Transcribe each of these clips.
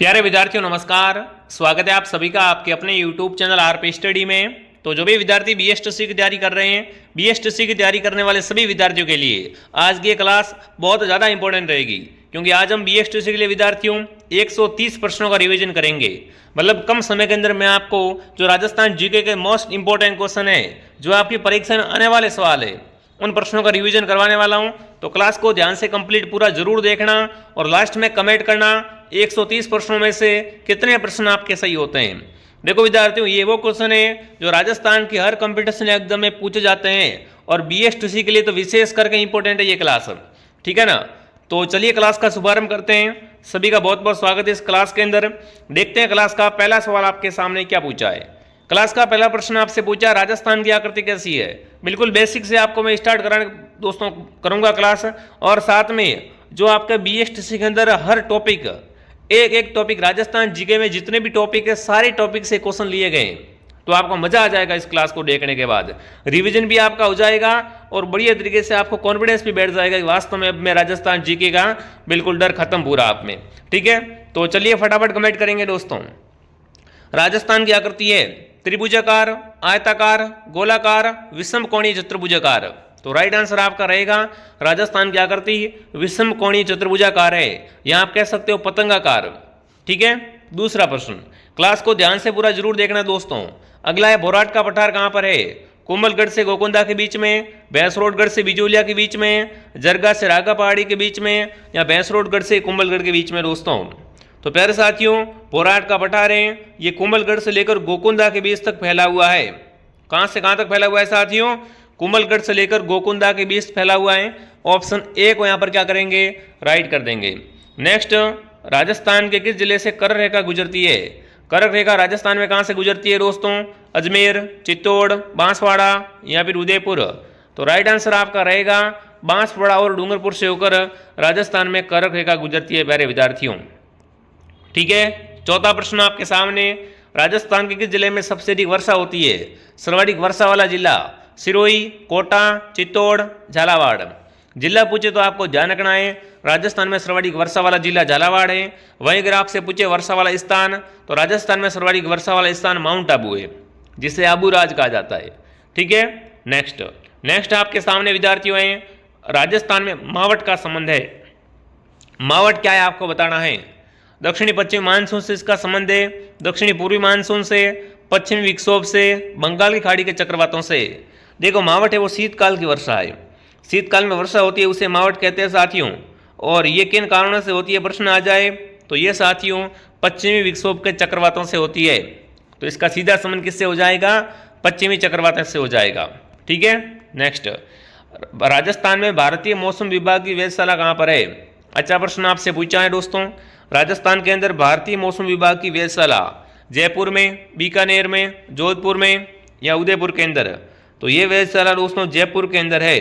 प्यारे विद्यार्थियों नमस्कार। स्वागत है आप सभी का आपके अपने YouTube चैनल आरपी स्टडी में। तो जो भी विद्यार्थी बीएसटीसी की तैयारी कर रहे हैं, बीएसटीसी की तैयारी करने वाले सभी विद्यार्थियों के लिए आज की ये क्लास बहुत ज़्यादा इंपॉर्टेंट रहेगी, क्योंकि आज हम बीएसटीसी के लिए विद्यार्थियों 130 प्रश्नों का रिवीजन करेंगे। मतलब कम समय के अंदर मैं आपको जो राजस्थान जीके के मोस्ट इंपॉर्टेंट क्वेश्चन है, जो आपकी परीक्षा में आने वाले सवाल है, उन प्रश्नों का रिवीजन करवाने वाला हूं। तो क्लास को ध्यान से कंप्लीट पूरा जरूर देखना और लास्ट में कमेंट करना 130 प्रश्नों में से कितने प्रश्न आपके सही होते हैं। देखो विद्यार्थियों, ये वो क्वेश्चन है जो राजस्थान की हर कंपटीशन एग्जाम में पूछे जाते हैं और बीएसटीसी के लिए तो विशेष करके इंपॉर्टेंट है ये क्लास, ठीक है ना। तो चलिए क्लास का शुभारंभ करते हैं। सभी का बहुत बहुत स्वागत है इस क्लास के अंदर। देखते हैं क्लास का पहला सवाल आपके सामने क्या पूछा है। क्लास का पहला प्रश्न आपसे पूछा, राजस्थान की आकृति कैसी है। बिल्कुल बेसिक से आपको मैं स्टार्ट कराने दोस्तों करूंगा क्लास, और साथ में जो आपका बीएसटीसी के अंदर हर टॉपिक एक एक टॉपिक, राजस्थान जीके में जितने भी टॉपिक है सारे टॉपिक से क्वेश्चन लिए गए, तो आपको मजा आ जाएगा इस क्लास को देखने के बाद। रिवीजन भी आपका हो जाएगा और बढ़िया तरीके से आपको कॉन्फिडेंस भी बैठ जाएगा कि वास्तव में अब मैं राजस्थान जीके का बिल्कुल डर खत्म पूरा आप में, ठीक है। तो चलिए फटाफट कमेंट करेंगे दोस्तों। राजस्थान की आकृति है त्रिभुजाकार, आयताकार, गोलाकार, विषम कोणीय चतुर्भुजाकार। तो राइट आंसर आपका रहेगा राजस्थान की आकृति विषम कोणीय चतुर्भुजाकार है, या आप कह सकते हो पतंगाकार, ठीक है। दूसरा प्रश्न, क्लास को ध्यान से पूरा जरूर देखना दोस्तों। अगला है बोराट का पठार कहाँ पर है। कोमलगढ़ से गोकुंदा के बीच में, भैंसरोडगढ़ से बिजोलिया के बीच में, जरगा से रागा पहाड़ी के बीच में, या भैंसरोडगढ़ से कोमलगढ़ के बीच में दोस्तों। तो प्यारे साथियों, बोराट का पठार है ये कोमलगढ़ से लेकर गोकुंदा के बीच तक फैला हुआ है। कहाँ से कहाँ तक फैला हुआ है साथियों? कोमलगढ़ से लेकर गोकुंदा के बीच फैला हुआ है। ऑप्शन ए को यहाँ पर क्या करेंगे, राइट कर देंगे। नेक्स्ट, राजस्थान के किस जिले से कर्क रेखा गुजरती है। कर्क रेखा राजस्थान में कहाँ से गुजरती है दोस्तों? अजमेर, चित्तौड़, बांसवाड़ा या फिर उदयपुर। तो राइट आंसर आपका रहेगा बांसवाड़ा और डूंगरपुर से होकर राजस्थान में कर्क रेखा गुजरती है प्यारे विद्यार्थियों, ठीक है। चौथा प्रश्न आपके सामने, राजस्थान के किस जिले में सबसे अधिक वर्षा होती है। सर्वाधिक वर्षा वाला जिला सिरोही, कोटा, चित्तौड़, झालावाड़। जिला पूछे तो आपको ध्यान रखना है राजस्थान में सर्वाधिक वर्षा वाला जिला झालावाड़ है। वहीं अगर आपसे पूछे वर्षा वाला स्थान, तो राजस्थान में सर्वाधिक वर्षा वाला स्थान माउंट आबू है, जिसे आबू राज कहा जाता है, ठीक है। नेक्स्ट आपके सामने विद्यार्थियों हैं, राजस्थान में मावट का संबंध है। मावट क्या है आपको बताना है। दक्षिणी पश्चिमी मानसून से इसका संबंध है, दक्षिणी पूर्वी मानसून से, पश्चिमी विक्षोभ से, बंगाल की खाड़ी के चक्रवातों से। देखो मावट है वो शीतकाल की वर्षा है, शीतकाल में वर्षा होती है उसे मावट कहते हैं साथियों। और ये किन कारणों से होती है प्रश्न आ जाए तो ये साथियों पश्चिमी विक्षोभ के चक्रवातों से होती है। तो इसका सीधा संबंध किससे हो जाएगा? पश्चिमी चक्रवात से हो जाएगा, ठीक है। नेक्स्ट, राजस्थान में भारतीय मौसम विभाग की वेधशाला कहाँ पर है। अच्छा प्रश्न आपसे पूछा है दोस्तों। राजस्थान के अंदर भारतीय मौसम विभाग की वेधशाला जयपुर में, बीकानेर में, जोधपुर में या उदयपुर के अंदर। तो ये वेधशाला दोस्तों जयपुर के अंदर है,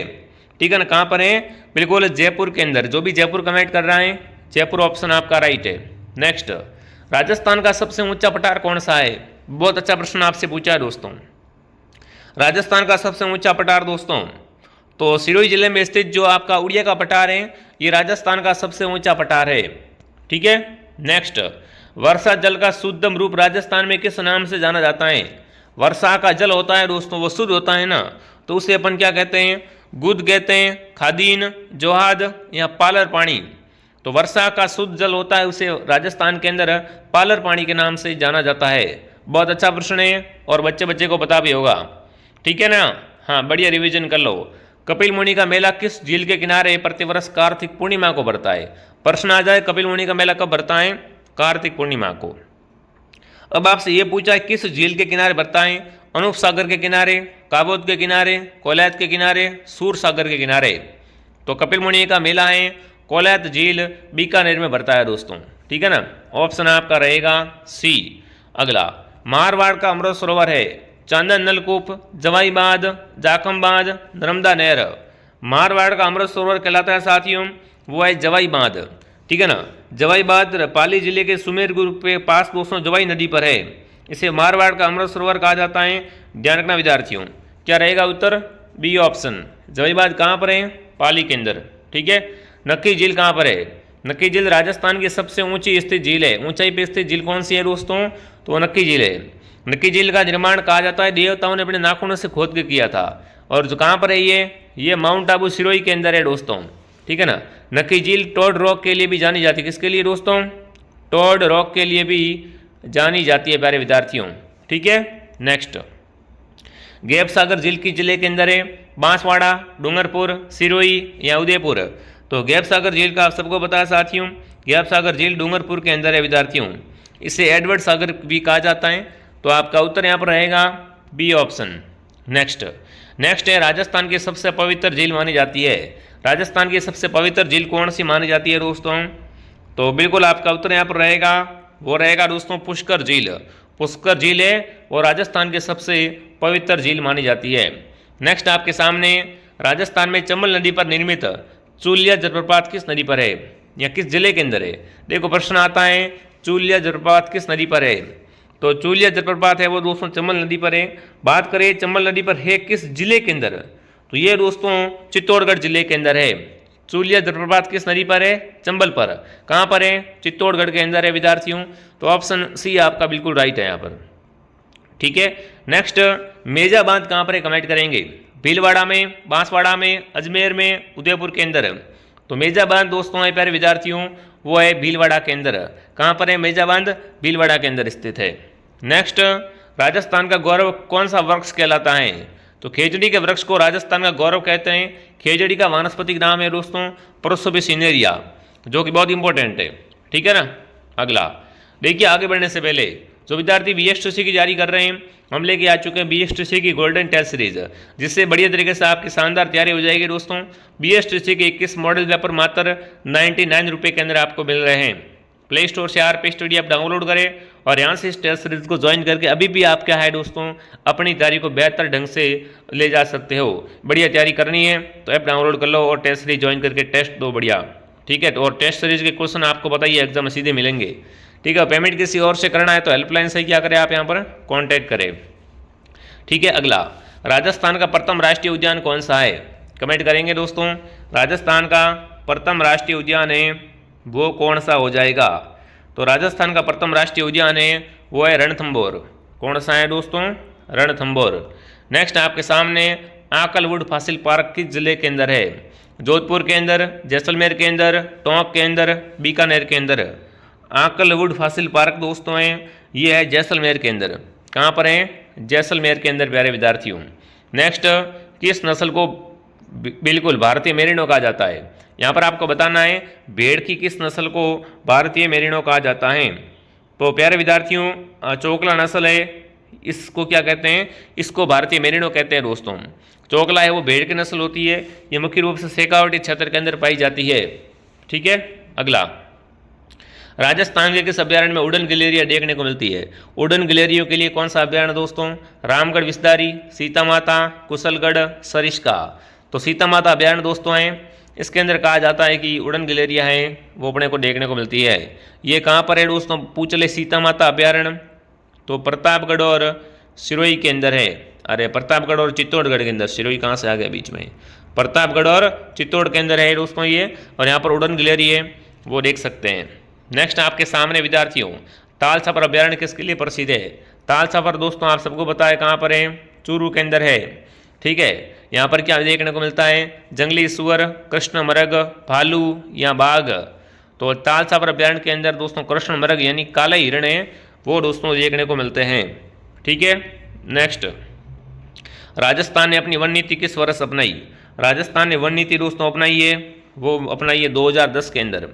ठीक है ना। कहाँ पर है? बिल्कुल जयपुर के अंदर। जो भी जयपुर कमेंट कर रहा है, जयपुर ऑप्शन आपका राइट है। नेक्स्ट, राजस्थान का सबसे ऊंचा पठार कौन सा है। बहुत अच्छा प्रश्न आपसे पूछा है दोस्तों। राजस्थान का सबसे ऊंचा पठार दोस्तों, तो सिरोही जिले में स्थित जो आपका उड़िया का पठार है, ये राजस्थान का सबसे ऊंचा पठार है, ठीक है। नेक्स्ट, वर्षा जल का शुद्धम रूप राजस्थान में किस नाम से जाना जाता है। वर्षा का जल होता है दोस्तों वो शुद्ध होता है ना, तो उसे अपन क्या कहते हैं? गुद कहते हैं, खादीन, जोहाद या पालर पानी। तो वर्षा का शुद्ध जल होता है उसे राजस्थान के अंदर पालर पानी के नाम से जाना जाता है। बहुत अच्छा प्रश्न है और बच्चे को पता भी होगा, ठीक है ना। हाँ, बढ़िया रिवीजन कर लो। कपिल मुनि का मेला किस झील के किनारे प्रतिवर्ष कार्तिक पूर्णिमा को भरता है। प्रश्न आ जाए कपिल मुनि का मेला कब भरता है? कार्तिक पूर्णिमा को। अब आपसे ये पूछा है किस झील के किनारे भरता है। अनूप सागर के किनारे, काबोद के किनारे, कोलैत के किनारे, सूर सागर के किनारे। तो कपिल मुनि का मेला है कोलैत झील बीकानेर में भरता है दोस्तों, ठीक है ना। ऑप्शन आपका रहेगा सी। अगला, मारवाड़ का अमृत सरोवर है चांदन नलकूप, जवाई बांध, जाखम बांध, नर्मदा नहर। मारवाड़ का अमृत सरोवर कहलाता है साथियों, वो है जवाई बांध, ठीक है ना। जवाई बांध पाली जिले के सुमेर ग्रुप के पास दोस्तों जवाई नदी पर है। इसे मारवाड़ का अमृत सरोवर कहा जाता है। ध्यान रखना विद्यार्थियों, क्या रहेगा उत्तर? B option. जवाई बांध कहाँ पर है? पाली के अंदर, ठीक है। नक्की झील कहाँ पर है? नक्की झील राजस्थान की सबसे ऊंची स्थित झील है। ऊंचाई पे स्थित झील कौन सी है दोस्तों? तो नक्की झील है। नक्की झील का निर्माण कहा जाता है देवताओं ने अपने नाखूनों से खोद के किया था। और जो कहाँ पर है ये माउंट आबू सिरोही के अंदर है दोस्तों, ठीक है ना। नक्की झील टोड रॉक के लिए भी जानी जाती है। किसके लिए दोस्तों? टोड रॉक के लिए भी जानी जाती है प्यारे विद्यार्थियों, ठीक है। नेक्स्ट, गैप सागर झील किस जिले के अंदर है? बांसवाड़ा, डूंगरपुर, सिरोही या उदयपुर? तो गैप सागर झील का आप सबको पता है साथियों, गैप सागर झील डूंगरपुर के अंदर है विद्यार्थियों। इसे एडवर्ड सागर भी कहा जाता है। तो आपका उत्तर यहाँ पर रहेगा बी ऑप्शन। नेक्स्ट है राजस्थान की सबसे पवित्र झील मानी जाती है। राजस्थान की सबसे पवित्र झील कौन सी मानी जाती है दोस्तों? तो बिल्कुल आपका उत्तर यहाँ पर रहेगा, वो रहेगा दोस्तों पुष्कर झील। पुष्कर झील है और राजस्थान की सबसे पवित्र झील मानी जाती है। नेक्स्ट आपके सामने, राजस्थान में चंबल नदी पर निर्मित चूलिया जलप्रपात किस नदी पर है या किस जिले के अंदर है? देखो प्रश्न आता है चूलिया जलप्रपात किस नदी पर है? तो चूलिया जलप्रपात है वो दोस्तों चंबल नदी पर है। बात करें चंबल नदी पर है किस जिले के अंदर? तो ये दोस्तों चित्तौड़गढ़ जिले के अंदर है। चूलिया जलप्रपात किस नदी पर है? चंबल पर। कहाँ पर है? चित्तौड़गढ़ के अंदर है विद्यार्थियों। तो ऑप्शन सी आपका बिल्कुल राइट है यहाँ पर, ठीक है। नेक्स्ट, मेजा बांध कहाँ पर है? कमेंट करेंगे। भीलवाड़ा में, बांसवाड़ा में, अजमेर में, उदयपुर के अंदर? तो मेजा बांध दोस्तों है प्यारे विद्यार्थियों वो है भीलवाड़ा के अंदर। कहाँ पर है मेजा बांध? भीलवाड़ा के अंदर स्थित है। नेक्स्ट, राजस्थान का गौरव कौन सा वृक्ष कहलाता है? तो खेजड़ी के वृक्ष को राजस्थान का गौरव कहते हैं। खेजड़ी का वानस्पतिक नाम है दोस्तों प्रोसोपिसिनेरिया, जो कि बहुत इंपॉर्टेंट है, ठीक है ना। अगला देखिए, आगे बढ़ने से पहले जो विद्यार्थी BSTC की जारी कर रहे हैं, हम लेके आ चुके हैं BSTC की गोल्डन टेस्ट सीरीज, जिससे बढ़िया तरीके से आपकी शानदार तैयारी हो जाएगी दोस्तों। BSTC के 21 मॉडल पेपर मात्र 99 रुपये के अंदर आपको मिल रहे हैं। प्ले स्टोर से RP स्टडी आप डाउनलोड करें और यहाँ से इस टेस्ट सीरीज को ज्वाइन करके अभी भी आप क्या है दोस्तों अपनी तैयारी को बेहतर ढंग से ले जा सकते हो। बढ़िया तैयारी करनी है तो ऐप डाउनलोड कर लो और टेस्ट सीरीज ज्वाइन करके टेस्ट दो बढ़िया, ठीक है। तो और टेस्ट सीरीज के क्वेश्चन आपको बताइए एग्जाम में सीधे मिलेंगे, ठीक है। पेमेंट किसी और से करना है तो हेल्पलाइन से क्या करें आप यहाँ पर कॉन्टैक्ट करें, ठीक है। अगला, राजस्थान का प्रथम राष्ट्रीय उद्यान कौन सा है? कमेंट करेंगे दोस्तों। राजस्थान का प्रथम राष्ट्रीय उद्यान है वो कौन सा हो जाएगा? तो राजस्थान का प्रथम राष्ट्रीय उद्यान है वो है रणथंभौर। कौन सा है दोस्तों? रणथंभौर। नेक्स्ट आपके सामने, आकलवुड फॉसिल पार्क किस जिले के अंदर है? जोधपुर के अंदर, जैसलमेर के अंदर, टोंक के अंदर, बीकानेर के अंदर? आकलवुड फॉसिल पार्क दोस्तों है ये है जैसलमेर के अंदर। कहाँ पर है? जैसलमेर के अंदर प्यारे विद्यार्थियों। नेक्स्ट, किस नस्ल को बिल्कुल भारतीय मेरिनो कहा जाता है? यहाँ पर आपको बताना है भेड़ की किस नस्ल को भारतीय मेरिनो कहा जाता है। तो प्यारे विद्यार्थियों चोकला नस्ल है, इसको क्या कहते हैं? इसको भारतीय मेरिनो कहते हैं दोस्तों। चोकला है वो भेड़ की नस्ल होती है, ये मुख्य रूप से शेखावटी क्षेत्र के अंदर पाई जाती है, ठीक है। अगला, राजस्थान के किस अभ्यारण्य में उड़न गिलहरियां देखने को मिलती है? उड़न गिलहरियों के लिए कौन सा अभ्यारण्य दोस्तों? रामगढ़ विस्तारी, सीता माता, कुशलगढ़, सरिस्का? तो सीता माता अभ्यारण्य दोस्तों हैं, इसके अंदर कहा जाता है कि उड़न गिलहरियां हैं वो अपने को देखने को मिलती है। ये कहाँ पर है दोस्तों? पूछ ले सीता माता अभ्यारण्य तो प्रतापगढ़ और सिरोही के अंदर है। अरे प्रतापगढ़ और चित्तौड़गढ़ के अंदर, सिरोही कहाँ से आ गया बीच में? प्रतापगढ़ और चित्तौड़ के अंदर है दोस्तों ये, और यहाँ पर उड़न गिलहरी है वो देख सकते हैं। नेक्स्ट आपके सामने विद्यार्थियों, ताल छपर अभ्यारण्य किसके लिए प्रसिद्ध है? ताल छपर दोस्तों आप सबको पता है कहाँ पर है? चूरू के अंदर है, ठीक है। यहाँ पर क्या देखने को मिलता है? जंगली सुअर, कृष्ण मृग, भालू या बाघ? तो ताल छपर अभ्यारण्य के अंदर दोस्तों कृष्ण मृग यानी काले हिरण है वो दोस्तों देखने को मिलते हैं, ठीक है। नेक्स्ट, राजस्थान ने अपनी वन नीति किस वर्ष अपनाई? राजस्थान ने वन नीति दोस्तों अपनाई है वो अपनाई है 2010 के अंदर।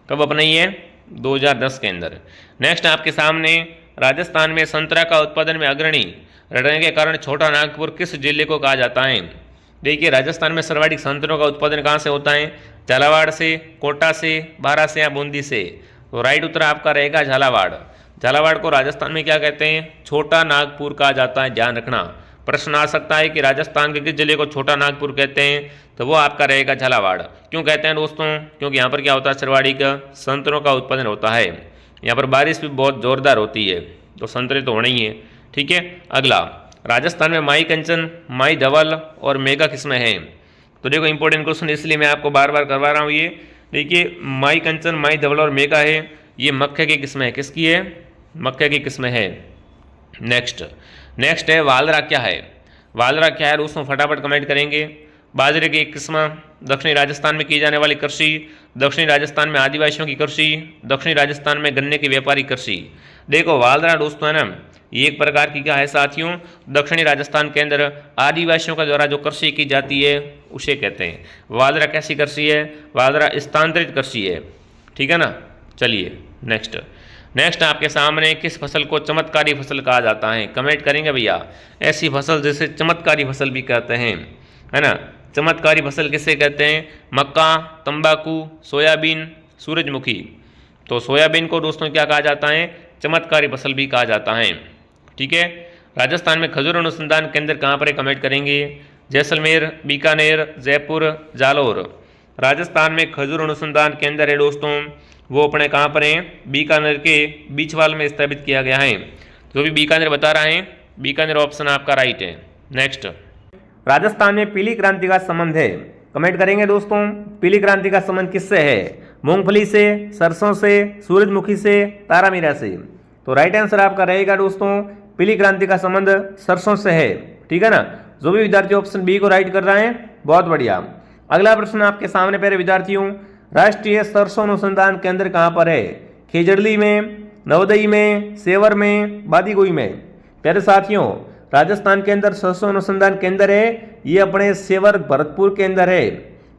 कब अपनाई है? 2010 के अंदर। नेक्स्ट आपके सामने, राजस्थान में संतरा का उत्पादन में अग्रणी रहने के कारण छोटा नागपुर किस जिले को कहा जाता है? देखिए राजस्थान में सर्वाधिक संतरों का उत्पादन कहाँ से होता है? झालावाड़ से, कोटा से, बारां से या बूंदी से? तो राइट उत्तर आपका रहेगा झालावाड़। झालावाड़ को राजस्थान में क्या कहते हैं? छोटा नागपुर कहा जाता है, ध्यान रखना। प्रश्न आ सकता है कि राजस्थान के किस जिले को छोटा नागपुर कहते हैं? तो वो आपका रहेगा झालावाड़। क्यों कहते हैं दोस्तों? क्योंकि यहाँ पर क्या होता है? सर्वाधिक संतरों का उत्पादन होता है। यहाँ पर बारिश भी बहुत जोरदार होती है तो संतरे तो होने ही है, ठीक है। अगला, राजस्थान में माई कंचन, माई धवल और मेगा किस्में हैं? तो देखो इंपॉर्टेंट क्वेश्चन इसलिए मैं आपको बार बार करवा रहा हूँ ये, देखिए माई कंचन, माई धवल और मेघा है, ये मक्के की किस्म है। किसकी है? मक्के की किस्म है। नेक्स्ट है वालरा क्या है? वालरा क्या है दोस्तों? फटाफट कमेंट करेंगे। बाजरे की एक किस्म, दक्षिणी राजस्थान में की जाने वाली कृषि, दक्षिणी राजस्थान में आदिवासियों की कृषि, दक्षिणी राजस्थान में गन्ने की व्यापारी कृषि। देखो वालरा दोस्तों है ना, ये एक प्रकार की क्या है साथियों? दक्षिणी राजस्थान के अंदर आदिवासियों का द्वारा जो कृषि की जाती है उसे कहते हैं। वालरा कैसी कृषि है? वालरा स्थानांतरित कृषि है। ठीक है ना। चलिए नेक्स्ट आपके सामने किस फसल को चमत्कारी फसल कहा जाता है? कमेंट करेंगे भैया। ऐसी फसल जिसे चमत्कारी फसल भी कहते हैं, है ना। चमत्कारी फसल किसे कहते हैं? मक्का, तंबाकू, सोयाबीन, सूरजमुखी। तो सोयाबीन को दोस्तों क्या कहा जाता है? चमत्कारी फसल भी कहा जाता है। ठीक है। राजस्थान में खजूर अनुसंधान केंद्र कहाँ पर है? कमेंट करेंगे। जैसलमेर, बीकानेर, जयपुर, जालोर। राजस्थान में खजूर अनुसंधान केंद्र है दोस्तों, वो अपने कहाँ पर हैं? बीकानेर के बीचवाल में स्थापित किया गया है। जो भी बीकानेर बता रहा है, बीकानेर ऑप्शन आपका राइट है। नेक्स्ट, राजस्थान में पीली क्रांति का संबंध है। कमेंट करेंगे दोस्तों। पीली क्रांति का संबंध किससे है? मूंगफली से, सरसों से, सूरजमुखी से, तारामीरा से। तो राइट आंसर आपका रहेगा दोस्तों, पीली क्रांति का संबंध सरसों से है। ठीक है ना। जो भी विद्यार्थी ऑप्शन बी को राइट कर रहे हैं, बहुत बढ़िया। अगला प्रश्न आपके सामने प्यारे विद्यार्थियों, राष्ट्रीय सरसों अनुसंधान केंद्र कहाँ पर है? खेजड़ली में, नवदई में, सेवर में, बादीगुई में। प्यारे साथियों, राजस्थान के अंदर सरसों अनुसंधान केंद्र है, ये अपने सेवर भरतपुर के अंदर है।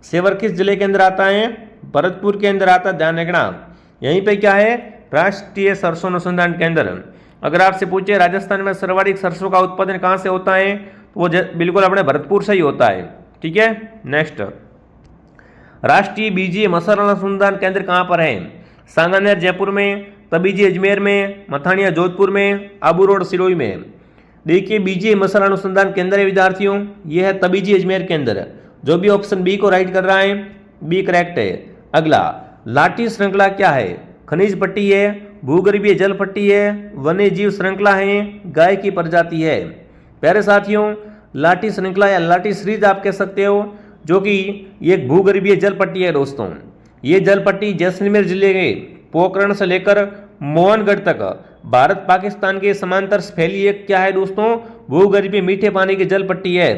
सेवर किस जिले के अंदर आता है? भरतपुर के अंदर आता है, ध्यान रखना। यहीं पे क्या है? राष्ट्रीय सरसों अनुसंधान केंद्र। अगर आपसे पूछे राजस्थान में सर्वाधिक सरसों का उत्पादन कहाँ से होता है, तो वो बिल्कुल अपने भरतपुर से ही होता है। ठीक है। नेक्स्ट, राष्ट्रीय बीजीय मसाला अनुसंधान केंद्र कहाँ पर है? सांगानेर जयपुर में, तबीजी अजमेर में, मथानिया जोधपुर में, आबू रोड सिरोही में। देखिए बीजीय मसाला अनुसंधान केंद्र है विद्यार्थियों, ये है तबीजी अजमेर के अंदर। जो भी ऑप्शन बी को राइट कर रहा है, बी करेक्ट है। अगला, लाठी श्रृंखला क्या है? खनिज पट्टी है, भूगर्भीय जल पट्टी है, वन्य जीव श्रृंखला है, गाय की प्रजाति है। प्यारे साथियों, लाठी श्रृंखला या लाठी सीरीज आप कह सकते हो, जो कि एक भूगर्भीय जल पट्टी है दोस्तों। ये जल पट्टी जैसलमेर जिले के पोखरण से लेकर मोहनगढ़ तक भारत पाकिस्तान के समांतर फैली एक क्या है दोस्तों? भूगर्भीय मीठे पानी की जल पट्टी है,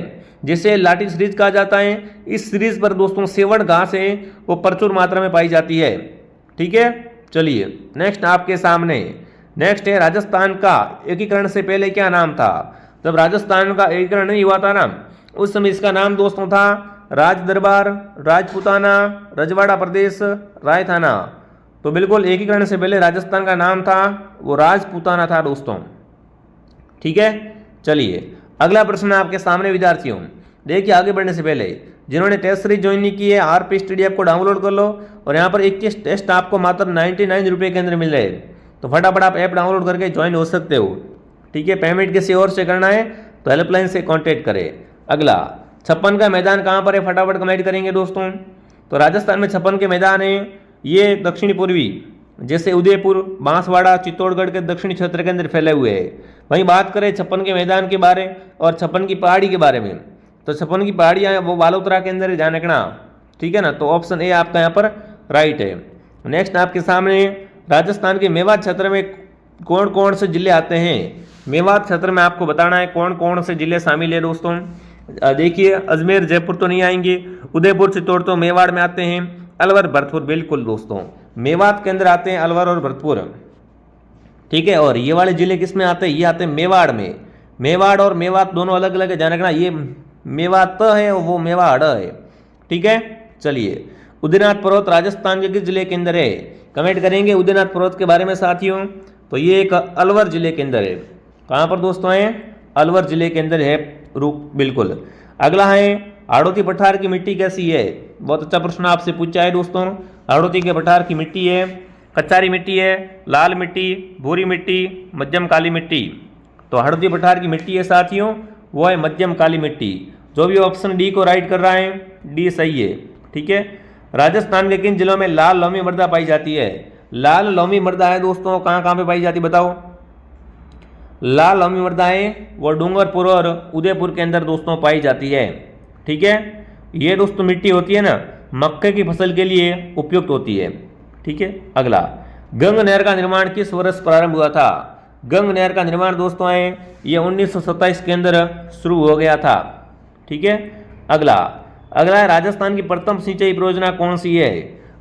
जिसे लाठी सीरीज कहा जाता है। इस सीरीज पर दोस्तों सेवड़ घास है, वो प्रचुर मात्रा में पाई जाती है। ठीक है। चलिए नेक्स्ट आपके सामने, नेक्स्ट है राजस्थान का एकीकरण से पहले क्या नाम था? जब राजस्थान का एकीकरण नहीं हुआ था ना, उस समय इसका नाम दोस्तों था राज दरबार, राजपूताना, रजवाड़ा प्रदेश, रायथाना। तो बिल्कुल एकीकरण से पहले राजस्थान का नाम था वो राजपूताना था दोस्तों। ठीक है। चलिए अगला प्रश्न आपके सामने विद्यार्थियों। देखिए आगे बढ़ने से पहले जिन्होंने टेस्ट सीरीज ज्वाइन नहीं की है, आरपी स्टडी ऐप को डाउनलोड कर लो, और यहाँ पर 21 टेस्ट आपको मात्र 99 रुपये के अंदर मिल रहे हैं। तो फटाफट आप ऐप डाउनलोड करके ज्वाइन हो सकते हो। ठीक है। पेमेंट किसी और से करना है तो हेल्पलाइन से कॉन्टेक्ट करें। अगला, 56 का मैदान कहाँ पर है? फटाफट कमेंट करेंगे दोस्तों। तो राजस्थान में 56 के मैदान है, ये दक्षिणी पूर्वी जैसे उदयपुर, बांसवाड़ा, चित्तौड़गढ़ के दक्षिणी क्षेत्र के अंदर फैले हुए हैं। वहीं बात करें 56 के मैदान के बारे और 56 की पहाड़ी के बारे में, तो 56 की पहाड़ियाँ वो बालोतरा के अंदर ध्यान रखना। ठीक है ना। तो ऑप्शन ए आपका यहाँ पर राइट है। नेक्स्ट आपके सामने, राजस्थान के मेवात क्षेत्र में कौन कौन से जिले आते हैं? मेवात क्षेत्र में आपको बताना है कौन कौन से जिले शामिल है दोस्तों। देखिए अजमेर, जयपुर तो नहीं आएंगे, उदयपुर, चित्तौड़ तो मेवाड़ में आते हैं, अलवर, भरतपुर बिल्कुल दोस्तों मेवात के अंदर आते हैं, अलवर और भरतपुर। ठीक है। और ये वाले जिले किस में आते हैं? ये आते हैं मेवाड़ में। मेवाड़ और मेवात दोनों अलग अलग है, ध्यान रखना। ये मेवात है, वो मेवाड़ है। ठीक है। चलिए, उदयनाथ पर्वत राजस्थान के किस जिले के अंदर है? कमेंट करेंगे उदयनाथ पर्वत के बारे में साथियों। तो ये एक अलवर जिले के अंदर है। कहाँ पर दोस्तों है? अलवर जिले के अंदर है रूप, बिल्कुल। अगला है, हाड़ौती पठार की मिट्टी कैसी है? बहुत अच्छा प्रश्न आपसे पूछा है दोस्तों। हाड़ौती के पठार की मिट्टी है, कच्चारी मिट्टी है, लाल मिट्टी, भूरी मिट्टी, मध्यम काली मिट्टी। तो हाड़ौती पठार की मिट्टी है साथियों, वो है मध्यम काली मिट्टी। जो भी ऑप्शन डी को राइट कर रहा है, डी सही है। ठीक है। राजस्थान के किन जिलों में लाल लोमी मृदा पाई जाती है? लाल लोमी मृदा है दोस्तों, कहाँ कहाँ पे पाई जाती है बताओ? लाल लोमी मृदा है वो डूंगरपुर और उदयपुर के अंदर दोस्तों पाई जाती है। ठीक है। ये दोस्तों मिट्टी होती है ना, मक्के की फसल के लिए उपयुक्त होती है। ठीक है। अगला, गंग नहर का निर्माण किस वर्ष प्रारंभ हुआ था? गंग नहर का निर्माण दोस्तों है ये 1927 के अंदर शुरू हो गया था। ठीक है। अगला है राजस्थान की प्रथम सिंचाई परियोजना कौन सी है?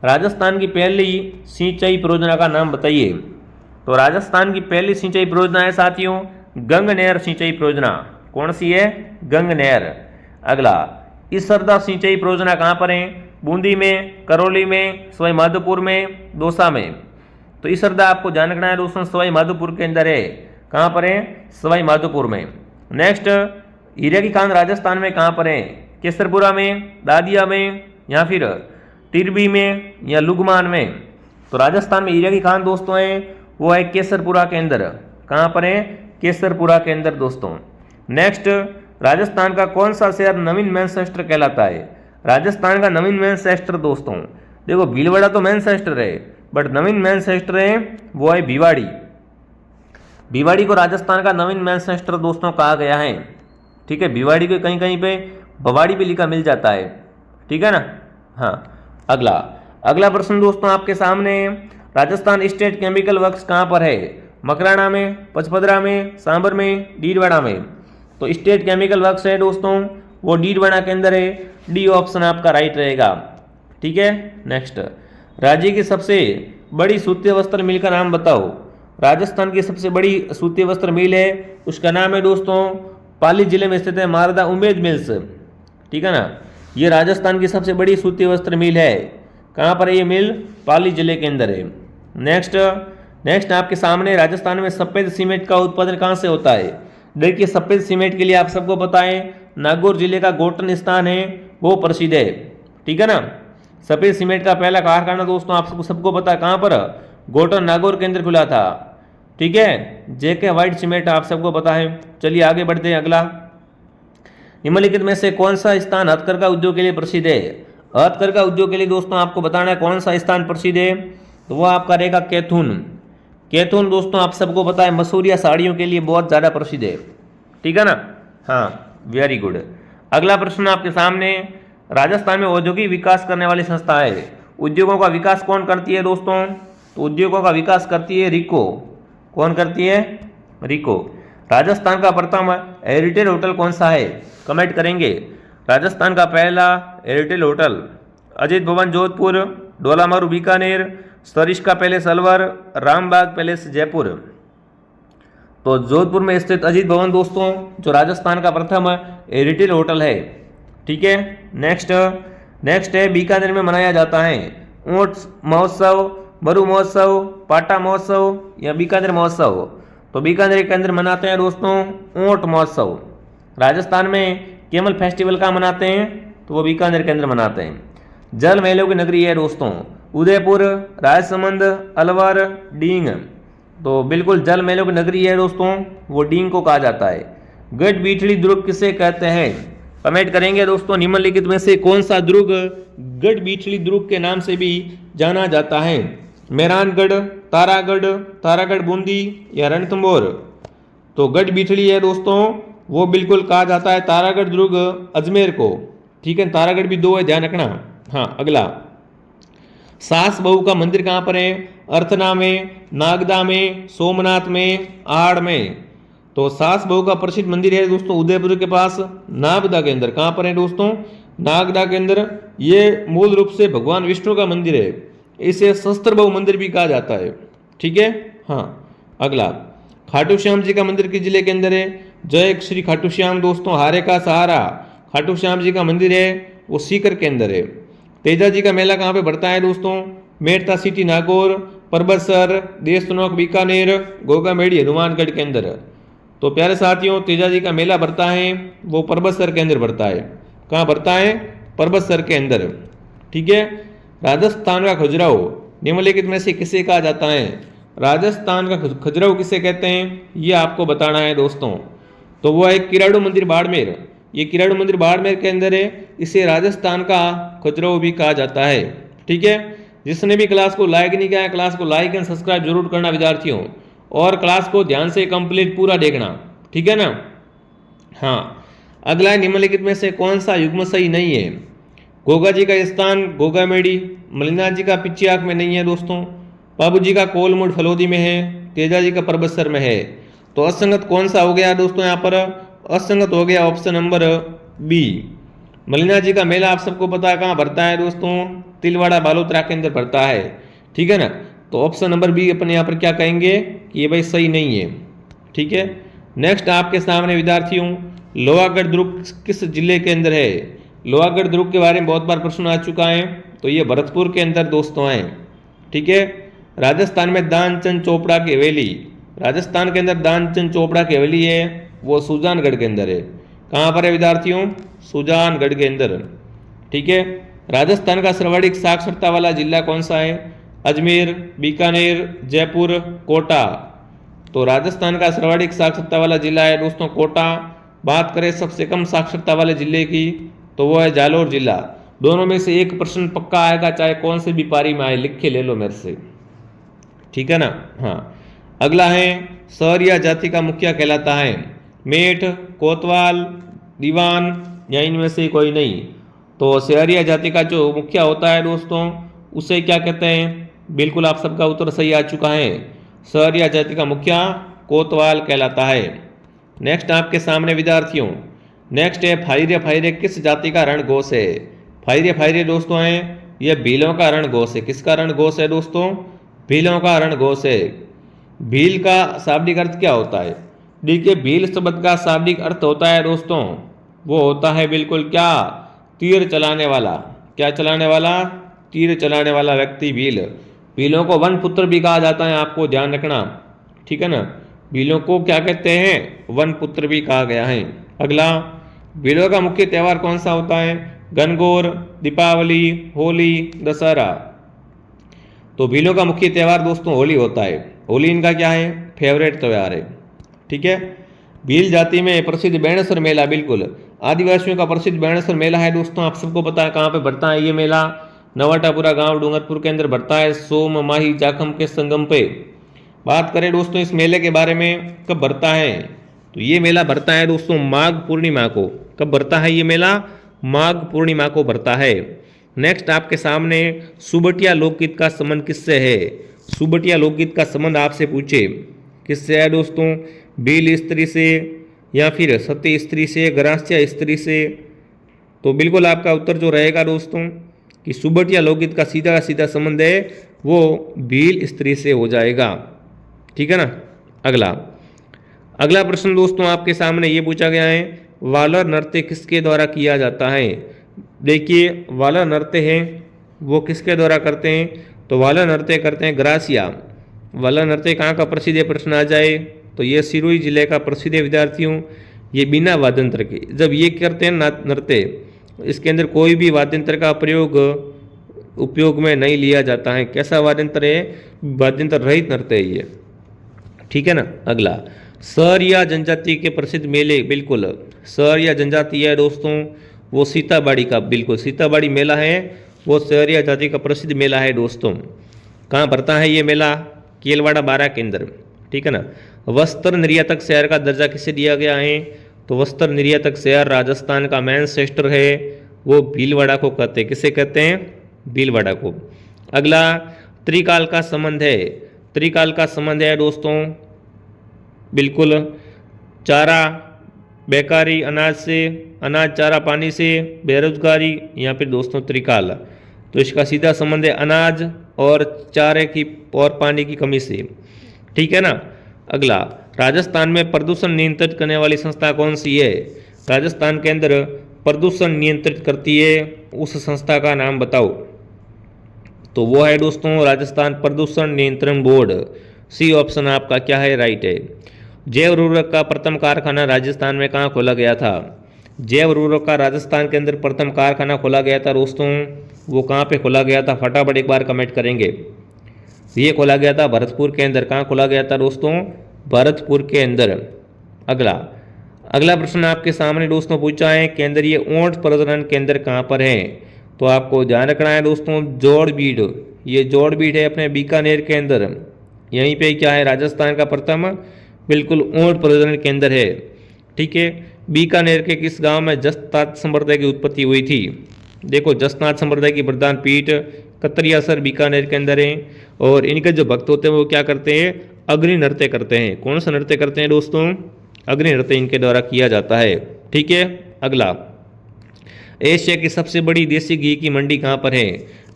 राजस्थान की पहली सिंचाई परियोजना का नाम बताइए। तो राजस्थान की पहली सिंचाई परियोजना है साथियों गंग नहर सिंचाई परियोजना। कौन सी है? गंग नहर। अगला, इसरदा सिंचाई परियोजना कहाँ पर है? बूंदी में, करौली में, सवाई माधोपुर में, दौसा में। तो इसरदा आपको ध्यान रखना है दोस्तों सवाई माधोपुर के अंदर है। कहाँ पर है? सवाई माधोपुर में। नेक्स्ट, हीरे की खान राजस्थान में कहाँ पर है? केसरपुरा में, दादिया में, या फिर तिरबी में, या लुगमान में। तो राजस्थान में हीरे की खान दोस्तों है वो है केसरपुरा के अंदर। कहाँ पर है? केसरपुरा के अंदर दोस्तों। नेक्स्ट, राजस्थान का कौन सा शहर नवीन मैनचेस्टर कहलाता है? राजस्थान का नवीन मैनचेस्टर दोस्तों, देखो भीलवाड़ा तो मैनचेस्टर है बट नवीन मैनचेस्टर है वो है भिवाड़ी। भिवाड़ी को राजस्थान का नवीन मैनचेस्टर दोस्तों कहा गया है। ठीक है। भिवाड़ी को कहीं कहीं पे भवाड़ी भी लिखा मिल जाता है। ठीक है ना। हाँ। अगला प्रश्न दोस्तों आपके सामने, राजस्थान स्टेट केमिकल वर्क्स कहाँ पर है? मकराना में, पचपदरा में, सांबर में, डीडवाड़ा में। तो स्टेट केमिकल वर्क्स है दोस्तों वो डीडवाड़ा के अंदर है। डी ऑप्शन आपका राइट रहेगा। ठीक है। नेक्स्ट, राज्य की सबसे बड़ी सूती वस्त्र मिल का नाम बताओ। राजस्थान की सबसे बड़ी सूती वस्त्र मिल है उसका नाम है दोस्तों पाली जिले में स्थित है मारदा उमेद मिल्स। ठीक है ना। ये राजस्थान की सबसे बड़ी सूती वस्त्र मिल है। कहाँ पर है ये मिल? पाली जिले के अंदर है। नेक्स्ट आपके सामने, राजस्थान में सफेद सीमेंट का उत्पादन कहाँ से होता है? देखिए सफेद सीमेंट के लिए आप सबको पता है नागौर जिले का गोटन स्थान है वो प्रसिद्ध है। ठीक है ना। सफेद सीमेंट का पहला कारखाना दोस्तों आप सबको पता है कहाँ पर? गोटन नागौर के अंदर खुला था। ठीक है। जेके व्हाइट सीमेंट आप सबको पता है। चलिए आगे बढ़ते हैं। अगला, निम्नलिखित में से कौन सा स्थान हथकरघा उद्योग के लिए प्रसिद्ध है? हथकरघा उद्योग के लिए दोस्तों आपको बताना है कौन सा स्थान प्रसिद्ध है। तो वो आपका रहेगा कैथून। कैथून दोस्तों आप सबको पता है मसूरिया साड़ियों के लिए बहुत ज़्यादा प्रसिद्ध है। ठीक है ना। हाँ, वेरी गुड। अगला प्रश्न आपके सामने, राजस्थान में औद्योगिक विकास करने वाली संस्था है। उद्योगों का विकास कौन करती है दोस्तों? तो उद्योगों का विकास करती है रिको। कौन करती है? रिको। राजस्थान का प्रथम हेरिटेज होटल कौन सा है? कमेंट करेंगे। राजस्थान का पहला हेरिटेज होटल अजीत भवन जोधपुर, डोलामारू बीकानेर, सरिस्का पैलेस अलवर, रामबाग पैलेस जयपुर। तो जोधपुर में स्थित अजीत भवन दोस्तों जो राजस्थान का प्रथम हेरिटेज होटल है। ठीक है। नेक्स्ट है बीकानेर में मनाया जाता है ऊंट महोत्सव, मरु महोत्सव, पाटा महोत्सव या बीकानेर महोत्सव। तो बीकानेर के अंदर मनाते हैं दोस्तों ऊंट महोत्सव। राजस्थान में केमल फेस्टिवल का मनाते हैं तो वो बीकानेर के अंदर मनाते हैं। जल महलों की नगरी है दोस्तों उदयपुर, राजसमंद, अलवर, डींग। तो बिल्कुल जल महलों की नगरी है दोस्तों वो डींग को कहा जाता है। गढ़ बीठड़ी दुर्ग किसे कहते हैं? कमेंट करेंगे दोस्तों निम्नलिखित में से कौन सा दुर्ग गढ़ बीठड़ी दुर्ग के नाम से भी जाना जाता है? मेहरानगढ़, तारागढ़ बूंदी या रणथंभौर। तो गढ़ बीठड़ी है दोस्तों वो बिल्कुल कहा जाता है तारागढ़ दुर्ग अजमेर को। ठीक है। तारागढ़ भी 2 है, ध्यान रखना। हाँ। अगला, सास बहू का मंदिर कहाँ पर है? अर्थना में, नागदा में, सोमनाथ में, आड़ में। तो सास बहू का प्रसिद्ध मंदिर है दोस्तों उदयपुर के पास नागदा के अंदर। कहाँ पर है दोस्तों? नागदा के अंदर। ये मूल रूप से भगवान विष्णु का मंदिर है। इसे शस्त्र बहु मंदिर भी कहा जाता है। ठीक है। हाँ। अगला, खाटू श्याम जी का मंदिर किस जिले के अंदर है? जय श्री खाटू श्याम दोस्तों हारे का सहारा खाटू श्याम जी का मंदिर है वो सीकर के अंदर है। तेजा जी का मेला कहाँ पे बढ़ता है दोस्तों? मेड़ता सिटी नागौर, परबतसर, देशनोक बीकानेर, गोगामेड़ी हनुमानगढ़ के अंदर। तो प्यारे साथियों तेजा जी का मेला बढ़ता है वो परबतसर के अंदर बढ़ता है। कहाँ बढ़ता है? परबतसर के अंदर। ठीक है। राजस्थान का खजुराहो निम्नलिखित में से किसे कहा जाता है? राजस्थान का खजुराहो किसे कहते हैं ये आपको बताना है दोस्तों। तो वो है किराड़ू मंदिर बाड़मेर। ये किराड़ू मंदिर बाड़मेर के अंदर है। इसे राजस्थान का खजुराहो भी कहा जाता है। ठीक है। जिसने भी क्लास को लाइक नहीं किया है क्लास को लाइक एंड सब्सक्राइब जरूर करना विद्यार्थियों, और क्लास को ध्यान से कंप्लीट पूरा देखना। ठीक है ना। हाँ। अगला, निम्नलिखित में से कौन सा युग्म सही नहीं है? गोगा जी का स्थान गोगामेड़ी, मलिनाथ जी का पिच्ची आँख में नहीं है दोस्तों, बाबू जी का कोलमुड़ फलोदी में है, तेजा जी का परबतसर में है। तो असंगत कौन सा हो गया दोस्तों? यहाँ पर असंगत हो गया ऑप्शन नंबर बी। मलिनाथ जी का मेला आप सबको पता है कहाँ भरता है दोस्तों? तिलवाड़ा बालोतरा के अंदर भरता है, ठीक है ना। तो ऑप्शन नंबर बी अपन यहाँ पर क्या कहेंगे कि ये भाई सही नहीं है, ठीक है। नेक्स्ट आपके सामने विद्यार्थियों, लोहागढ़ दुर्ग किस जिले के अंदर है? लोहागढ़ दुर्ग के बारे में बहुत बार प्रश्न आ चुका है, तो ये भरतपुर के अंदर दोस्तों है, ठीक है। राजस्थान में दानचंद चोपड़ा की हवेली, राजस्थान के अंदर दानचंद चोपड़ा की हवेली है, वो सुजानगढ़ के अंदर है। कहाँ पर है विद्यार्थियों? सुजानगढ़ के अंदर, ठीक है। राजस्थान का सर्वाधिक साक्षरता वाला जिला कौन सा है? अजमेर, बीकानेर, जयपुर, कोटा। तो राजस्थान का सर्वाधिक साक्षरता वाला जिला है दोस्तों कोटा। बात करें सबसे कम साक्षरता वाले जिले की, तो वो है जालोर जिला। दोनों में से एक प्रश्न पक्का आएगा, चाहे कौन से भी पारी में आए, लिख के ले लो मेरे से, ठीक है ना। हाँ, अगला है सहरिया जाति का मुखिया कहलाता है मेठ, कोतवाल, दीवान या इनमें से कोई नहीं। तो सहरिया जाति का जो मुखिया होता है दोस्तों, उसे क्या कहते हैं? बिल्कुल आप सबका उत्तर सही आ चुका है, सहरिया जाति का मुखिया कोतवाल कहलाता है। नेक्स्ट आपके सामने विद्यार्थियों, नेक्स्ट है फायरे फायरे किस जाति का रणघोष है? फायरे फायरे दोस्तों है ये भीलों का रणघोष है। किसका रणघोष है दोस्तों? भीलों का रणघोष है। भील का शाब्दिक अर्थ क्या होता है? देखिए, भील शब्द का शाब्दिक अर्थ होता है दोस्तों, वो होता है बिल्कुल क्या? तीर चलाने वाला। क्या चलाने वाला? तीर चलाने वाला व्यक्ति भील। भीलों को वन पुत्र भी कहा जाता है, आपको ध्यान रखना, ठीक है ना। भीलों को क्या कहते हैं? वन पुत्र भी कहा गया है। अगला, भीलों का मुख्य त्यौहार कौन सा होता है? गणगौर, दीपावली, होली, दशहरा। तो भीलों का मुख्य त्यौहार दोस्तों होली होता है। होली इनका क्या है? फेवरेट त्यौहार है, ठीक है। भील जाति में प्रसिद्ध बेणेश्वर मेला, बिल्कुल आदिवासियों का प्रसिद्ध बेणेश्वर मेला है दोस्तों, आप सबको पता है कहाँ पे भरता है ये मेला? नवाटापुरा गांव डूंगरपुर के अंदर भरता है, सोम माही जाखम के संगम पे। बात करें दोस्तों इस मेले के बारे में, कब भरता है? तो ये मेला भरता है दोस्तों माघ पूर्णिमा को। कब भरता है ये मेला? माघ पूर्णिमा को भरता है। नेक्स्ट आपके सामने सुबटिया लोकगीत का संबंध किससे है? सुबटिया लोकगीत का संबंध आपसे पूछे किससे है दोस्तों? भील स्त्री से या फिर सती स्त्री से, गरासिया स्त्री से। तो बिल्कुल आपका उत्तर जो रहेगा दोस्तों कि सुबटिया लोकगीत का सीधा सीधा संबंध है वो भील स्त्री से हो जाएगा, ठीक है ना। अगला प्रश्न दोस्तों आपके सामने ये पूछा गया है, वालर नृत्य किसके द्वारा किया जाता है? देखिए, वालर नृत्य है वो किसके द्वारा करते हैं? तो वालर नृत्य करते हैं ग्रासिया। वालर नृत्य कहाँ का प्रसिद्ध है? प्रश्न आ जाए तो ये सिरोही जिले का प्रसिद्ध है विद्यार्थियों। ये बिना वाद्यंत्र के जब ये करते हैं नृत्य, इसके अंदर कोई भी वाद्यंत्र का उपयोग में नहीं लिया जाता है। कैसा वाद्यंत्र है? वाद्यंत्र रहित नृत्य है ये, ठीक है ना। अगला, सहरिया जनजाति के प्रसिद्ध मेले, बिल्कुल सहरिया जनजाति है दोस्तों वो सीताबाड़ी का, बिल्कुल सीताबाड़ी मेला है वो सहरिया जाति का प्रसिद्ध मेला है दोस्तों। कहाँ भरता है ये मेला? केलवाड़ा बारा के अंदर, ठीक है ना। वस्त्र निर्यातक शहर का दर्जा किसे दिया गया है? तो वस्त्र निर्यातक शहर राजस्थान का मैनचेस्टर है, वो भीलवाड़ा को कहते हैं। किसे कहते हैं? भीलवाड़ा को। अगला, त्रिकाल का संबंध है। त्रिकाल का संबंध है दोस्तों बिल्कुल चारा बेकारी अनाज से, अनाज चारा पानी से, बेरोजगारी या फिर दोस्तों त्रिकाल। तो इसका सीधा संबंध है अनाज और चारे की और पानी की कमी से, ठीक है ना। अगला, राजस्थान में प्रदूषण नियंत्रित करने वाली संस्था कौन सी है? राजस्थान के अंदर प्रदूषण नियंत्रित करती है उस संस्था का नाम बताओ। तो वो है दोस्तों राजस्थान प्रदूषण नियंत्रण बोर्ड। सी ऑप्शन आपका क्या है? राइट है। जैव उर्वरक का प्रथम कारखाना राजस्थान में कहाँ खोला गया था? जैव उर्वरक का राजस्थान के अंदर प्रथम कारखाना खोला गया था दोस्तों, वो कहाँ पे खोला गया था? फटाफट एक बार कमेंट करेंगे। ये खोला गया था भरतपुर के अंदर। कहाँ खोला गया था दोस्तों? भरतपुर के अंदर। अगला प्रश्न आपके सामने दोस्तों पूछा है, केंद्रीय ऊंट प्रजनन केंद्र कहाँ पर है? तो आपको ध्यान रखना है दोस्तों जोड़बीड़। ये जोड़बीड़ है अपने बीकानेर के अंदर। यहीं पे क्या है? राजस्थान का प्रथम बिल्कुल ऊंट प्रजनन केंद्र है, ठीक है। बीकानेर के किस गांव में जस्तात संप्रदाय की उत्पत्ति हुई थी? देखो जसनाथ संप्रदाय की प्रधान पीठ कतरियासर बीकानेर के अंदर है। और इनके जो भक्त होते हैं वो क्या करते हैं, अग्नि नृत्य करते हैं। कौन सा नृत्य करते हैं दोस्तों, अग्नि नृत्य इनके द्वारा किया जाता है। ठीक है, अगला, एशिया की सबसे बड़ी देसी घी की मंडी कहाँ पर है।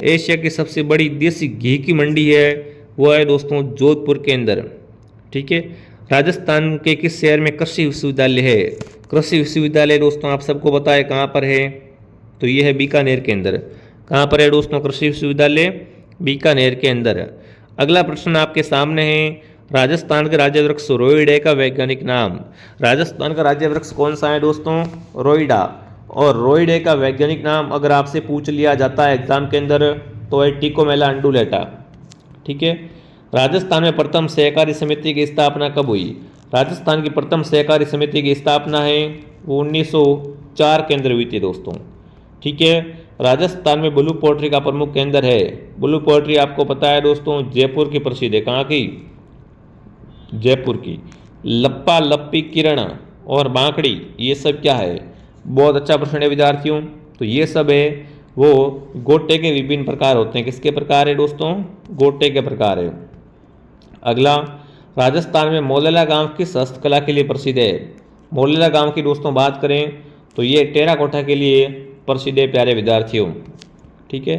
एशिया की सबसे बड़ी देसी घी की मंडी है वो है दोस्तों जोधपुर के अंदर। ठीक है, राजस्थान के किस शहर में कृषि विश्वविद्यालय है। कृषि विश्वविद्यालय दोस्तों आप सबको पता है कहाँ पर है, तो ये है बीकानेर के अंदर। कहाँ पर है दोस्तों कृषि विश्वविद्यालय, बीकानेर के अंदर। अगला प्रश्न आपके सामने है, राजस्थान का राज्य वृक्ष रोइडे का वैज्ञानिक नाम। राजस्थान का राज्य वृक्ष कौन सा है दोस्तों, रोइडा। और रोइडे का वैज्ञानिक नाम अगर आपसे पूछ लिया जाता है एग्जाम के अंदर तो है टिकोमेला अंडुलेटा। ठीक है, राजस्थान में प्रथम सहकारी समिति की स्थापना कब हुई। राजस्थान की प्रथम सहकारी समिति की स्थापना है वो 1904 के अंदर हुई थी दोस्तों। ठीक है, राजस्थान में ब्लू पोट्री का प्रमुख केंद्र है। ब्लू पोट्री आपको पता है दोस्तों जयपुर की प्रसिद्ध है। कहाँ की, जयपुर की। लप्पा लप्पी किरण और बांकड़ी ये सब क्या है, बहुत अच्छा प्रश्न है विद्यार्थियों। तो ये सब है वो गोटे के विभिन्न प्रकार होते हैं। किसके प्रकार है दोस्तों, गोटे के प्रकार है। अगला, राजस्थान में मोलेला गांव किस हस्तकला के लिए प्रसिद्ध है। मोलेला गांव की दोस्तों बात करें तो ये टेराकोटा के लिए प्रसिद्ध है प्यारे विद्यार्थियों। ठीक है,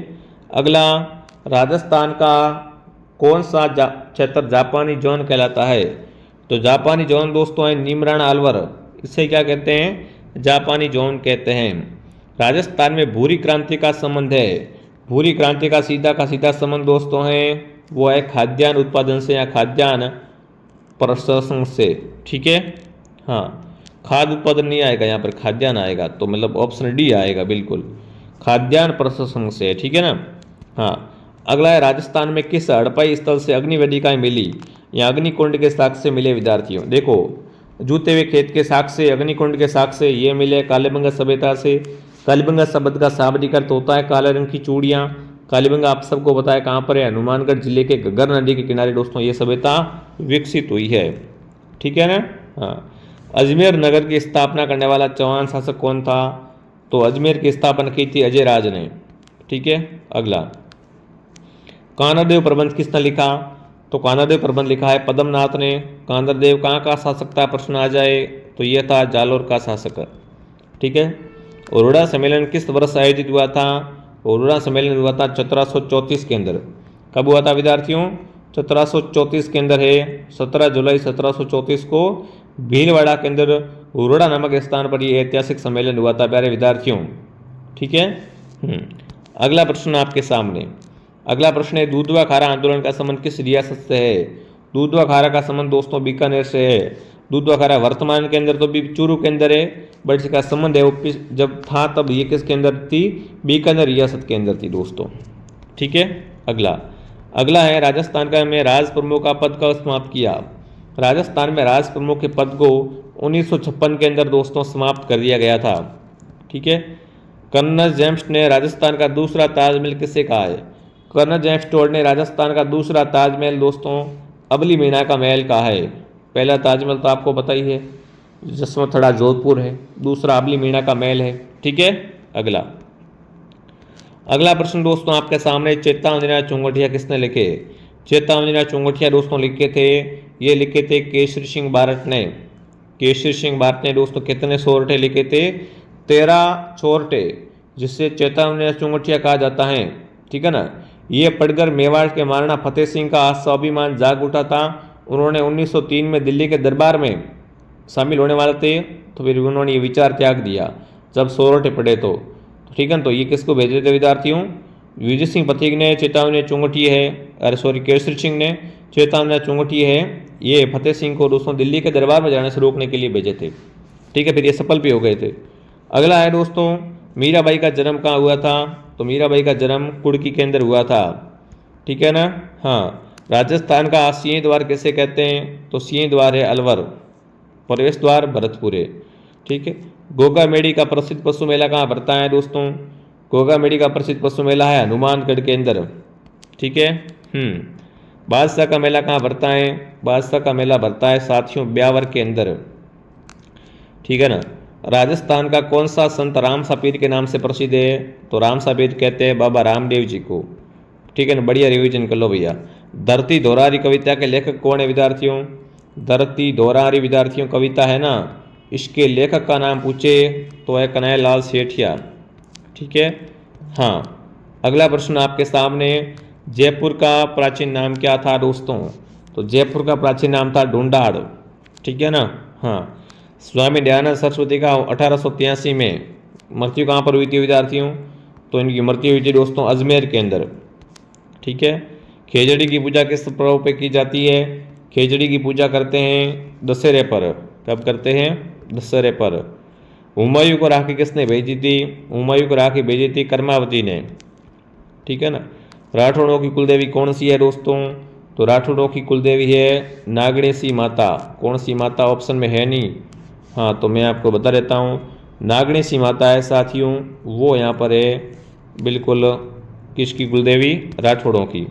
अगला, राजस्थान का कौन सा क्षेत्र जापानी जोन कहलाता है। तो जापानी जोन दोस्तों है नीमराना अलवर, इसे क्या कहते हैं, जापानी जोन कहते हैं। राजस्थान में भूरी क्रांति का संबंध है। भूरी क्रांति का सीधा संबंध दोस्तों है वो है खाद्यान्न उत्पादन से या खाद्यान्न प्रसंस्करण से। ठीक है, हाँ, खाद्य उत्पादन नहीं आएगा यहाँ पर, खाद्यान्न आएगा, तो मतलब ऑप्शन डी आएगा बिल्कुल, खाद्यान्न प्रसंस्करण से। ठीक है ना। हाँ, अगला है, राजस्थान में किस हड़प्पा स्थल से अग्निवेदिकाएं मिली या अग्निकुंड के साक्ष्य से मिले विद्यार्थियों। देखो, जूते हुए खेत के साक्ष्य से, अग्निकुंड के साक्ष्य से ये मिले कालीबंगा सभ्यता से। कालीबंगा शब्द का शाब्दिक अर्थ होता है काले रंग की चूड़ियाँ। कालीबंगा आप सबको बताया कहाँ पर है, हनुमानगढ़ जिले के घग्गर नदी के किनारे दोस्तों ये सभ्यता विकसित हुई है। ठीक है ना। हाँ, अजमेर नगर की स्थापना करने वाला चौहान शासक कौन था। तो अजमेर की स्थापना की थी अजय राज ने। ठीक है, अगला, कानरदेव प्रबंध किसने लिखा। तो कानरदेव प्रबंध लिखा है पद्मनाथ ने। कानरदेव कहाँ का शासक था, प्रश्न आ जाए तो यह था जालोर का शासक। ठीक है, औरोड़ा सम्मेलन किस वर्ष आयोजित हुआ था। औरोड़ा सम्मेलन हुआ था 1734 के अंदर। कब हुआ था विद्यार्थियों, 1734 के अंदर है। 17 जुलाई 1734 को भीलवाड़ा के अंदर औरोड़ा नामक स्थान पर यह ऐतिहासिक सम्मेलन हुआ था प्यारे विद्यार्थियों। ठीक है। अगला प्रश्न आपके सामने, अगला प्रश्न है, दूधवा खारा आंदोलन का संबंध किस रियासत से है। दूधवा खारा का संबंध दोस्तों बीकानेर से है। दूधवा खारा वर्तमान के अंदर तो भी चूरू के अंदर है, बट इसका संबंध है वो जब था तब ये किसके अंदर थी, बीकानेर रियासत के अंदर थी दोस्तों। ठीक है, अगला है, राजस्थान का में राज प्रमुख का पद कब समाप्त किया। राजस्थान में राज प्रमुख के पद को 1956 के अंदर दोस्तों समाप्त कर दिया गया था। ठीक है, कर्नल जेम्स ने राजस्थान का दूसरा ताजमहल किसे कहा है। कर्नल जेम्स टोड ने राजस्थान का दूसरा ताजमहल दोस्तों अबली मीना का महल कहा है। पहला ताजमहल तो आपको पता ही है जसवंतड़ा जोधपुर है, दूसरा अबली मीना का महल है। ठीक है, अगला प्रश्न दोस्तों आपके सामने, चेतावनी चुंगटिया किसने लिखे। चेतावनी चुंगटिया दोस्तों लिखे थे, ये लिखे थे केसरी सिंह बारट ने। केसरी सिंह बारट ने दोस्तों कितने सोरठे लिखे थे, 13 सोरठे, जिससे चेतावनी चुंगटिया कहा जाता है। ठीक है ना। ये पढ़कर मेवाड़ के महाराणा फतेह सिंह का स्वाभिमान जाग उठा था। उन्होंने 1903 में दिल्ली के दरबार में शामिल होने वाले थे, तो फिर उन्होंने ये विचार त्याग दिया जब सोरठे पढ़े तो। ठीक है, तो ये किसको भेजे थे विद्यार्थियों, विजय सिंह पथिक ने चेतावनी चुंगटी है, अरे सॉरी केसरी सिंह ने चेतावनी चुंगटी है, ये फतेह सिंह को दोस्तों दिल्ली के दरबार में जाने से रोकने के लिए भेजे थे। ठीक है, फिर ये सफल भी हो गए थे। अगला है दोस्तों, मीराबाई का जन्म कहाँ हुआ था। तो मीराबाई का जन्म कुड़की के अंदर हुआ था। ठीक है ना। हाँ, राजस्थान का सिंह द्वार किसे कहते हैं। तो सिंह द्वार है अलवर, प्रवेश द्वार भरतपुर है। ठीक है, गोगा मेड़ी का प्रसिद्ध पशु मेला कहाँ भरता है दोस्तों। गोगा मेड़ी का प्रसिद्ध पशु मेला है हनुमानगढ़ के अंदर। ठीक है। बादशाह का मेला कहाँ भरता है। बादशाह का मेला भरता है साथियों ब्यावर के अंदर। ठीक है ना। राजस्थान का कौन सा संत रामसा पीर के नाम से प्रसिद्ध है? तो रामसा पीर कहते हैं बाबा रामदेव जी को। ठीक है ना, बढ़िया रिवीजन कर लो भैया। धरती धोरारी कविता के लेखक कौन है विद्यार्थियों? धरती धोरारी विद्यार्थियों कविता है ना, इसके लेखक का नाम पूछे तो है कन्हैयालाल सेठिया। ठीक है, हाँ। अगला प्रश्न आपके सामने, जयपुर का प्राचीन नाम क्या था दोस्तों? तो जयपुर का प्राचीन नाम था ढूंढाड़। ठीक है ना, हाँ। स्वामी दयानंद सरस्वती का 1883 में मृत्यु कहाँ पर हुई थी विद्यार्थियों? तो इनकी मृत्यु हुई थी दोस्तों अजमेर के अंदर। ठीक है। खेजड़ी की पूजा किस पर्व पे की जाती है? खेजड़ी की पूजा करते हैं दशहरे पर। कब करते हैं? दशहरे पर। हुमायूं को राखी किसने भेजी थी? हुमायूं को राखी भेजी थी कर्मावती ने। ठीक है ना। राठौड़ों की कुलदेवी कौन सी है दोस्तों? तो राठौड़ों की कुलदेवी है नागणेशी माता। कौन सी माता? ऑप्शन में है नहीं। हाँ, तो मैं आपको बता देता हूँ, नागणेशी माता है साथियों, वो यहाँ पर है बिल्कुल। किसकी कुलदेवी? राठौड़ों की।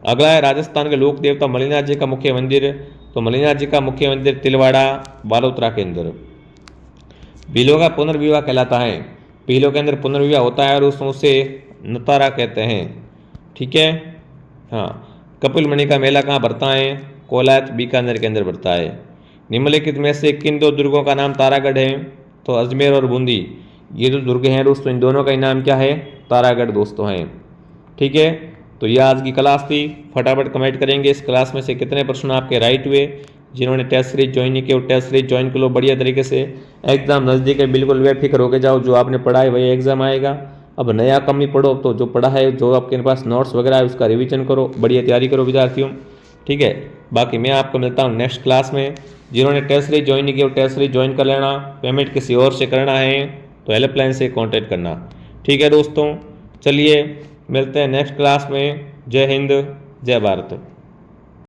अगला है राजस्थान के लोक देवता मल्लिनाथ जी का मुख्य मंदिर। तो मल्लिनाथ जी का मुख्य मंदिर तिलवाड़ा बालोतरा के अंदर। भीलों का पुनर्विवाह कहलाता है। भीलों के अंदर पुनर्विवाह होता है और उसे नतारा कहते हैं। ठीक है, हाँ। कपिल मुनि का मेला कहाँ भरता है? कोलायत बीकानेर के अंदर भरता है। निम्नलिखित में से किन दो दुर्गों का नाम तारागढ़ है? तो अजमेर और बूंदी, ये जो दुर्ग हैं दोस्तों, इन दोनों का नाम क्या है? तारागढ़ दोस्तों हैं। ठीक है, तो यह आज की क्लास थी। फटाफट कमेंट करेंगे इस क्लास में से कितने प्रश्न आपके राइट हुए। जिन्होंने टेस्ट सीरीज ज्वाइन नहीं किया वो टेस्ट सीरीज ज्वाइन कर लो बढ़िया तरीके से। एग्जाम नज़दीक है, बिल्कुल बेफिक्र होके जाओ, जो आपने पढ़ा है वही एग्जाम आएगा। अब नया कम ही पढ़ो, तो जो पढ़ा है, जो आपके पास नोट्स वगैरह है उसका रिवीजन करो, बढ़िया तैयारी करो विद्यार्थियों। ठीक है, बाकी मैं आपको मिलता हूँ नेक्स्ट क्लास में। जिन्होंने टेस्ट सीरीज ज्वाइन नहीं किया वो टेस्ट सीरीज ज्वाइन कर लेना। पेमेंट किसी और से करना है तो हेल्पलाइन से कॉन्टैक्ट करना। ठीक है दोस्तों, चलिए मिलते हैं नेक्स्ट क्लास में। जय हिंद, जय भारत।